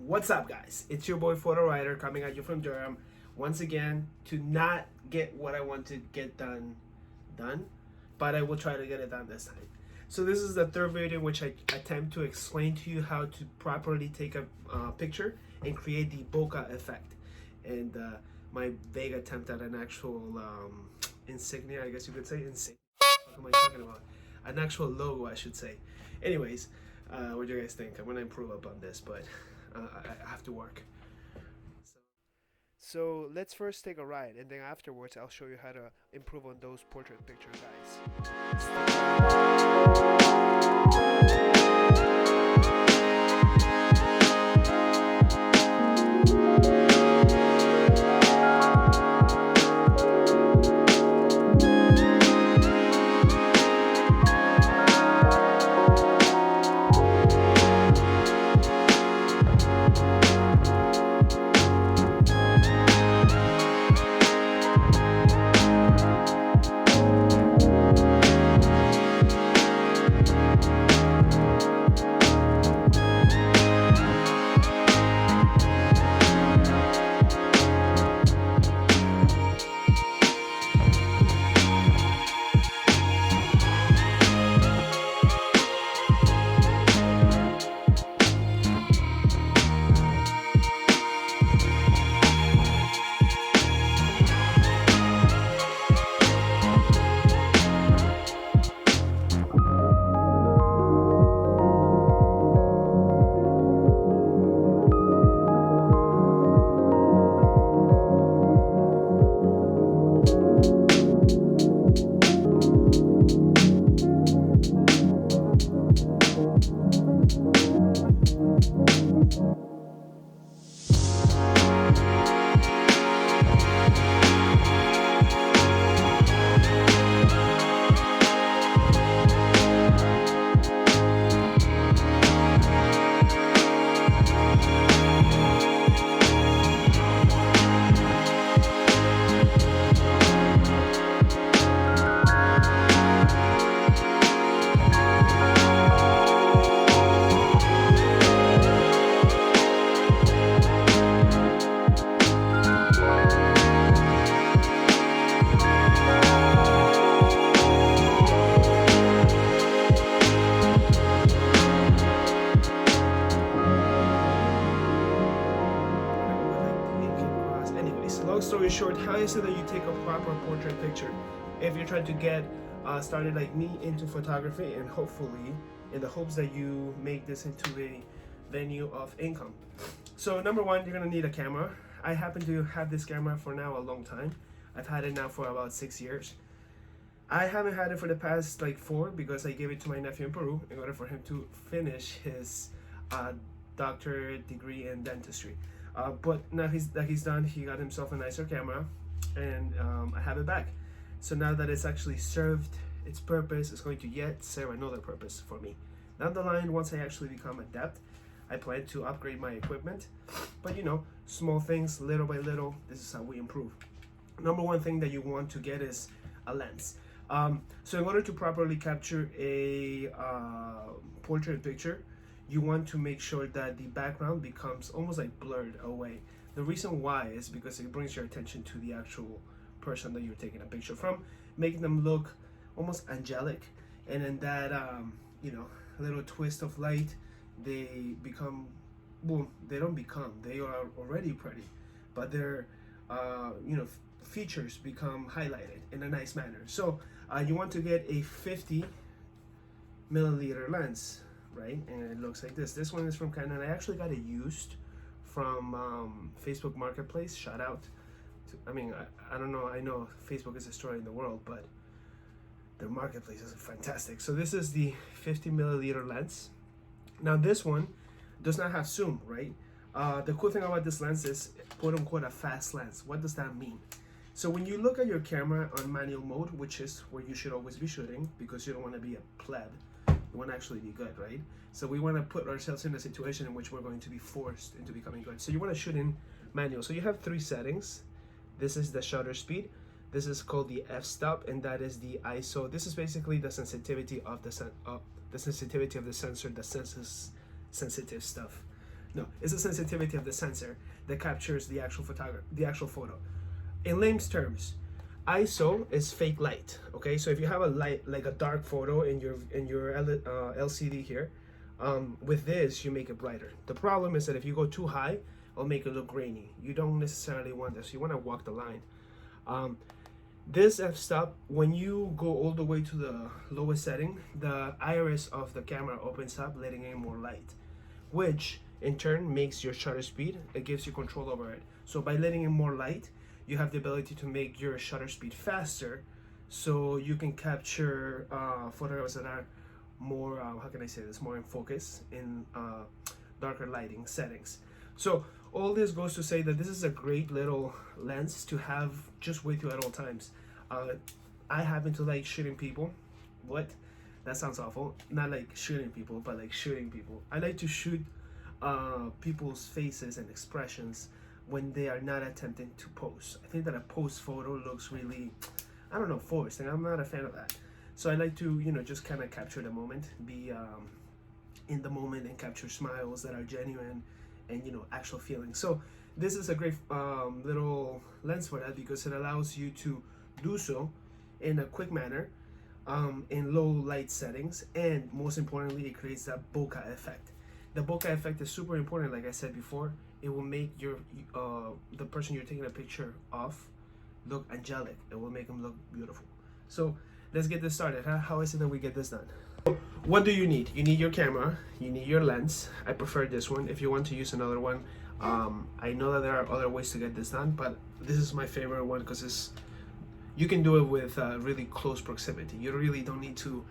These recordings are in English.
What's up, guys? It's your boy Photo Writer coming at you from Durham once again to not get what I want to get done, but I will try to get it done this time. So this is the third video in which I attempt to explain to you how to properly take a picture and create the bokeh effect, and my vague attempt at an actual insignia, I guess you could say. Insignia. What am I talking about? An actual logo, I should say. Anyways, what do you guys think? I'm gonna improve upon this, but I have to work. So let's first take a ride, and then afterwards I'll show you how to improve on those portrait picture Long story short, how is it that you take a proper portrait picture if you're trying to get started like me into photography, and hopefully in the hopes that you make this into a venue of income? So number one, you're gonna need a camera. I happen to have this camera for now a long time. I've had it now for about 6 years. I haven't had it for the past like 4 because I gave it to my nephew in Peru in order for him to finish his doctorate degree in dentistry. But now he's done, he got himself a nicer camera, and I have it back. So now that it's actually served its purpose, it's going to yet serve another purpose for me. Down the line, once I actually become adept, I plan to upgrade my equipment. But you know, small things, little by little, this is how we improve. Number one thing that you want to get is a lens. So in order to properly capture a portrait picture, you want to make sure that the background becomes almost like blurred away. The reason why is because it brings your attention to the actual person that you're taking a picture from, making them look almost angelic, and in that you know, little twist of light, they become, well, they don't become, they are already pretty, but their you know, features become highlighted in a nice manner. So you want to get a 50 milliliter lens, right? And it looks like this. This one is from Canon. I actually got it used from Facebook Marketplace. Shout out to, I mean, I don't know, I know Facebook is destroying the world, but their marketplace is fantastic. So this is the 50 milliliter lens. Now this one does not have zoom, right? The cool thing about this lens is quote unquote a fast lens. What does that mean? So when you look at your camera on manual mode, which is where you should always be shooting because you don't want to be a pleb, you want to actually be good, right? So we want to put ourselves in a situation in which we're going to be forced into becoming good. So you want to shoot in manual. So you have 3 settings. This is the shutter speed. This is called the f-stop, and that is the ISO. This is basically the sensitivity of the sensitivity of the sensor that senses sensitive stuff. No, it's the sensitivity of the sensor that captures the actual photo. In layman's terms, ISO is fake light. Okay, so if you have a light like a dark photo in your LCD here, with this you make it brighter. The problem is that if you go too high, it'll make it look grainy. You don't necessarily want this. You want to walk the line. This f-stop, when you go all the way to the lowest setting, the iris of the camera opens up, letting in more light, which in turn makes your shutter speed. It gives you control over it. So by letting in more light, you have the ability to make your shutter speed faster, so you can capture photographs that are more, how can I say this, more in focus in darker lighting settings. So all this goes to say that this is a great little lens to have just with you at all times. I happen to like shooting people. What? That sounds awful. Not like shooting people, but like shooting people. I like to shoot people's faces and expressions when they are not attempting to pose. I think that a pose photo looks really, I don't know, forced, and I'm not a fan of that. So I like to, just kind of capture the moment, be in the moment, and capture smiles that are genuine and actual feelings. So this is a great little lens for that, because it allows you to do so in a quick manner, in low light settings, and most importantly, it creates that bokeh effect. The bokeh effect is super important. Like I said before, it will make your the person you're taking a picture of look angelic. It will make them look beautiful. So let's get this started. How is it that we get this done? What do you need? You need your camera, you need your lens. I prefer this one. If you want to use another one, I know that there are other ways to get this done, but this is my favorite one because you can do it with really close proximity. You really don't need to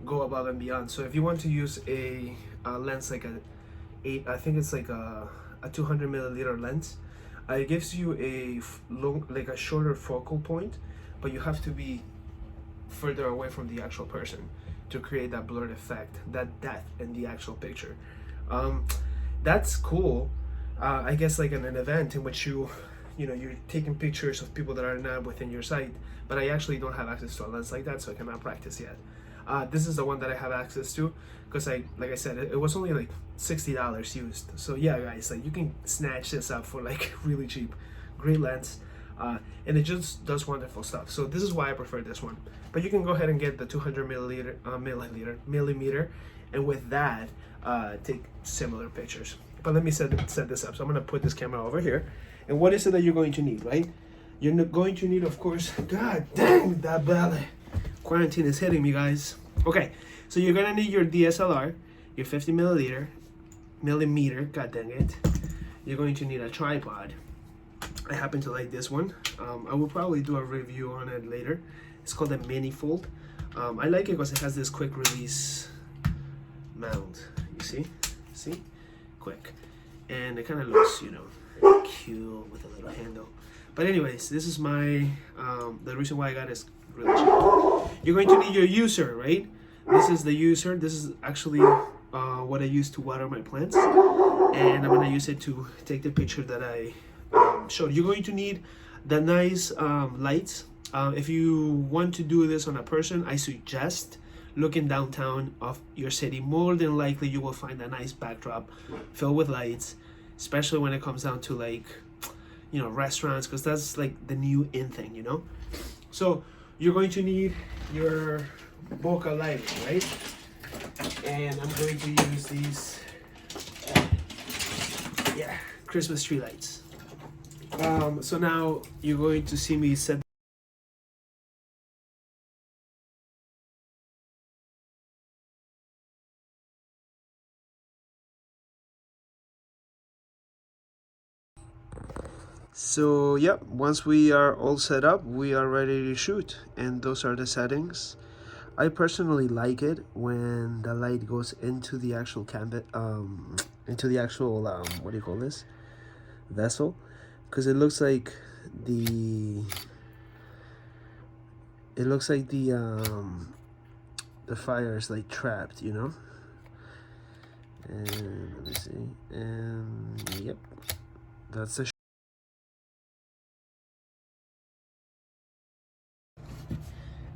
go above and beyond. So if you want to use a lens like I think it's like a 200 milliliter lens, it gives you a shorter focal point, but you have to be further away from the actual person to create that blurred effect, that depth in the actual picture. That's cool. I guess like in an event in which you're taking pictures of people that are not within your sight, but I actually don't have access to a lens like that, so I cannot practice yet. This is the one that I have access to because like I said, it was only like $60 used. So yeah, guys, like you can snatch this up for like really cheap. Great lens, and it just does wonderful stuff. So this is why I prefer this one. But you can go ahead and get the 200 millimeter, and with that, take similar pictures. But let me set this up. So I'm gonna put this camera over here. And what is it that you're going to need, right? You're going to need, of course, God dang, that belly. Quarantine is hitting me, guys. Okay, so you're gonna need your DSLR, your 50 millimeter, god dang it. You're going to need a tripod. I happen to like this one. I will probably do a review on it later. It's called a Mini Fold. I like it because it has this quick release mount. You see? Quick. And it kind of looks, cute with a little handle. But anyways, this is my the reason why I got it is really cheap. You're going to need your user, right? This is the user. This is actually what I use to water my plants, and I'm gonna use it to take the picture that I showed. You're going to need the nice lights. If you want to do this on a person, I suggest looking downtown of your city. More than likely you will find a nice backdrop filled with lights, especially when it comes down to like restaurants, because that's like the new in thing. So you're going to need your bokeh lighting, right? And I'm going to use these Christmas tree lights. So now you're going to see me set. So yep, once we are all set up, we are ready to shoot, and those are the settings. I personally like it when the light goes into the actual canvas, into the actual what do you call this, vessel, because it looks like the fire is like trapped, And let me see, and yep, that's the.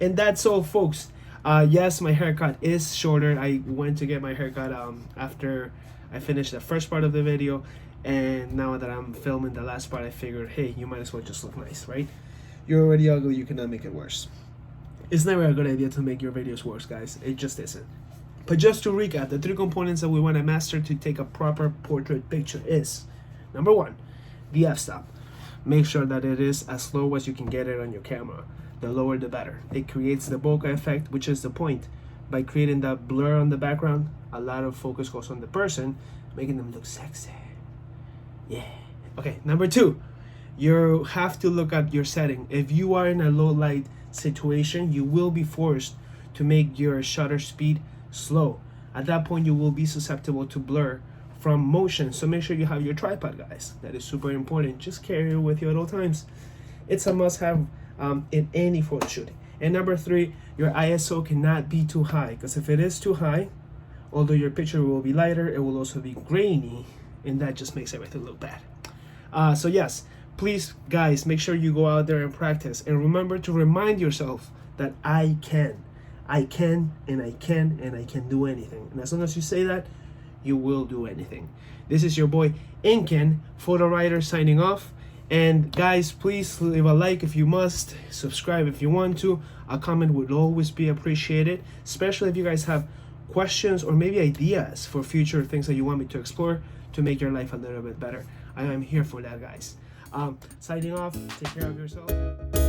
And that's all, folks. Yes, my haircut is shorter. I went to get my haircut after I finished the first part of the video, and now that I'm filming the last part, I figured, hey, you might as well just look nice, right? You're already ugly, you cannot make it worse. It's never a good idea to make your videos worse, guys. It just isn't. But just to recap, the 3 components that we want to master to take a proper portrait picture is, number 1, the f-stop. Make sure that it is as low as you can get it on your camera. The lower the better. It creates the bokeh effect, which is the point. By creating that blur on the background, a lot of focus goes on the person, making them look sexy. Yeah. Okay, number 2, you have to look at your setting. If you are in a low light situation, you will be forced to make your shutter speed slow. At that point, you will be susceptible to blur from motion. So make sure you have your tripod, guys. That is super important. Just carry it with you at all times. It's a must-have in any photo shoot. And number 3, your ISO cannot be too high, because if it is too high, although your picture will be lighter, it will also be grainy, and that just makes everything look bad. So yes, please, guys, make sure you go out there and practice, and remember to remind yourself that I can, and I can do anything. And as long as you say that, you will do anything. This is your boy Incan, photo writer, signing off. And guys, please leave a like if you must, subscribe if you want to. A comment would always be appreciated, especially if you guys have questions or maybe ideas for future things that you want me to explore to make your life a little bit better. I am here for that, guys. Signing off. Take care of yourself.